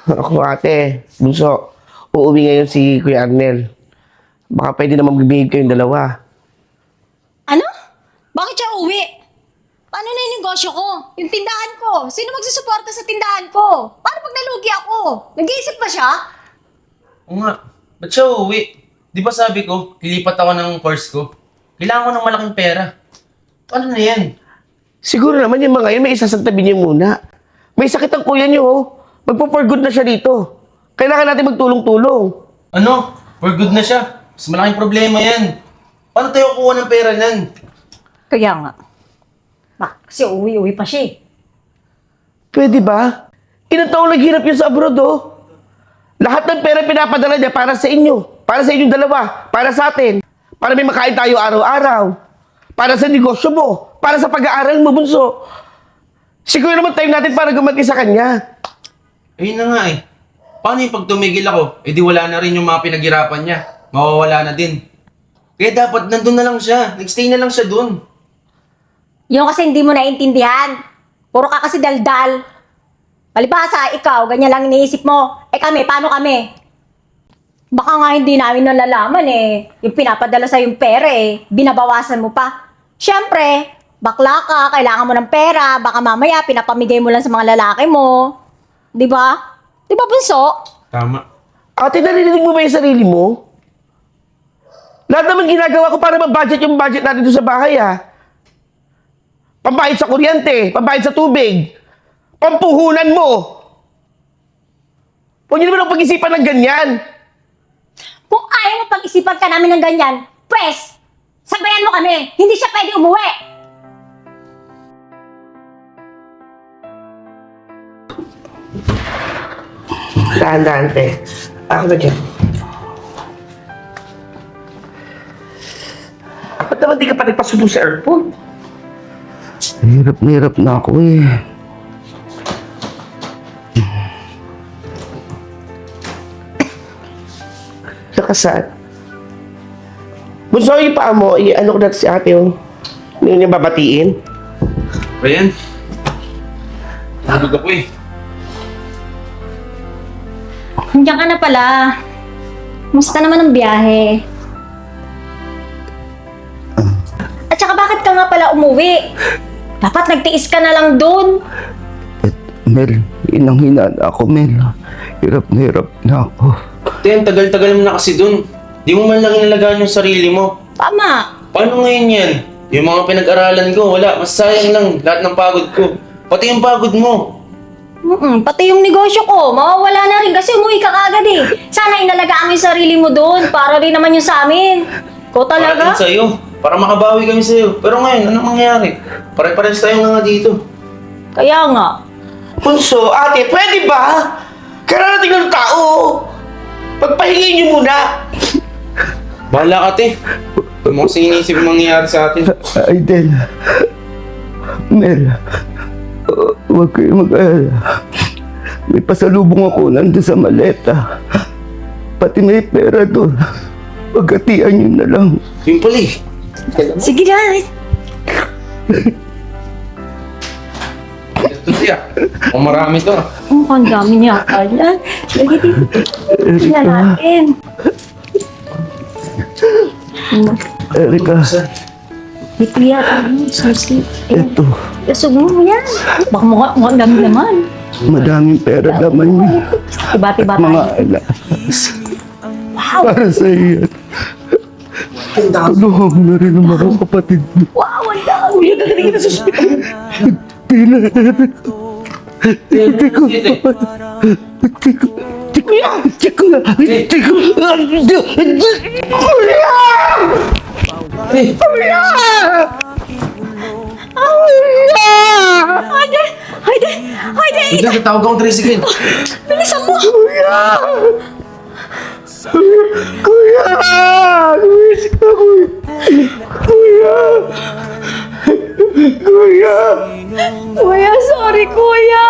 Ako ate, bunso, uuwi ngayon si Kuya Arnel. Baka pwede naman mag-behave kayong dalawa. Ano? Bakit siya uwi? Paano na yung negosyo ko? Yung tindahan ko? Sino magsusuporta sa tindahan ko? Paano pag nalugi ako? Nag-iisip ba siya? Oo nga, ba't siya uuwi? Di ba sabi ko, lilipat ako ng course ko? Kailangan ko ng malaking pera. Paano na yan? Siguro naman yung mga yun, may isasantabi niyo muna. May sakit ang kuya niyo, oh. Magpo-for good na siya dito. Kailangan natin magtulong-tulong. Ano? For good na siya. Mas malaking problema yan. Paano tayo kukuha ng pera niyan? Kaya nga. Kasi uwi-uwi pa siya eh. Pwede ba? Ilang taong naghirap yun sa abroad, oh. Lahat ng pera pinapadala niya para sa inyo. Para sa inyong dalawa. Para sa atin. Para may makain tayo araw-araw. Para sa negosyo mo. Para sa pag-aaral mo, bunso. Siguro naman time natin para gumanti sa kanya. Ayun na nga eh. Paano yung pag tumigil ako? Eh di wala na rin yung mga pinaghirapan niya. Mawawala na din. Kaya dapat nandun na lang siya. Nag-stay na lang siya dun. Yung kasi hindi mo naiintindihan. Puro ka kasi daldal. Palibhasa, ikaw, ganyan lang iniisip mo. Eh kami, paano kami? Baka nga hindi namin nalalaman eh. Yung pinapadala sa yung pera eh. Binabawasan mo pa. Siyempre, bakla ka, kailangan mo ng pera. Baka mamaya, pinapamigay mo lang sa mga lalaki mo. Di ba? Di ba, bunso? Tama. Ate, narinig mo ba yung sarili mo? Lahat naman ginagawa ko para mag-budget yung budget natin doon sa bahay, ah. Pambayad sa kuryente, pambayad sa tubig, pampuhunan mo. Huwag niyo naman ang pag-isipan ng ganyan. Kung ayaw mo pag-isipan ka namin ng ganyan, pwes, sabayan mo kami. Hindi siya pwede umuwi. Dahan-dahan, te. Ako na dyan. Ba't naman di ka pa nagpasundo sa airport? Hirap na ako eh. Nakasaan? Bunso, yung paa mo, ano ko natin si ate yung hindi niya babatiin. Ryan? Nagod ako eh. Nandiyan ka na pala. Musta naman ang biyahe? At saka bakit ka nga pala umuwi? Dapat nagtiis ka na lang dun. Mel, inang-hinaan ako, Mel. Hirap na ako. Te, ang tagal-tagal mo na kasi dun. Di mo man lang inalagaan yung sarili mo. Tama. Paano ngayon yan? Yung mga pinag-aralan ko, wala. Mas sayang lang lahat ng pagod ko. Pati yung pagod mo. Pati yung negosyo ko, mawawala na rin kasi umuwi ka kagad eh. Sana inalagaan mo yung sarili mo dun para rin naman yung sa amin. Ikaw Para talaga? din sa'yo. Para makabawi kami sa'yo. Pero ngayon, anong mangyayari? Pare-pares tayong nga dito. Kaya nga. Bunso, ate, pwede ba? Kararating ng tao. Pagpahingin niyo muna. Bahala ka, te. Huwag mo kasi inisip yung mangyayari sa atin. Aiden. Mel. Huwag kayo mag-alala. May pasalubong ako nandun sa maleta. Pati may pera doon. Pagkatian niyo na lang. Yung pala eh. Sige na. Ito siya. O marami to. Ang dami niya. Ayan. Lagi dito. Tingnan natin. Erika, Ito yan. Susi. eto. Yasog mo yan. Baka mukhang dami naman. Madaming pera naman niya. Tiba-tiba Mga tayo. alas. Wow. Para sa iyo. Tulungan mo na rin ang mga kapatid mo. Wow, ang dami. Kuya, dadalhin kita sa ospital. Hindi ko. Hayde! Ito, tatawag akong tricycle. Bilisan mo! Kuya! Kuya, sorry kuya!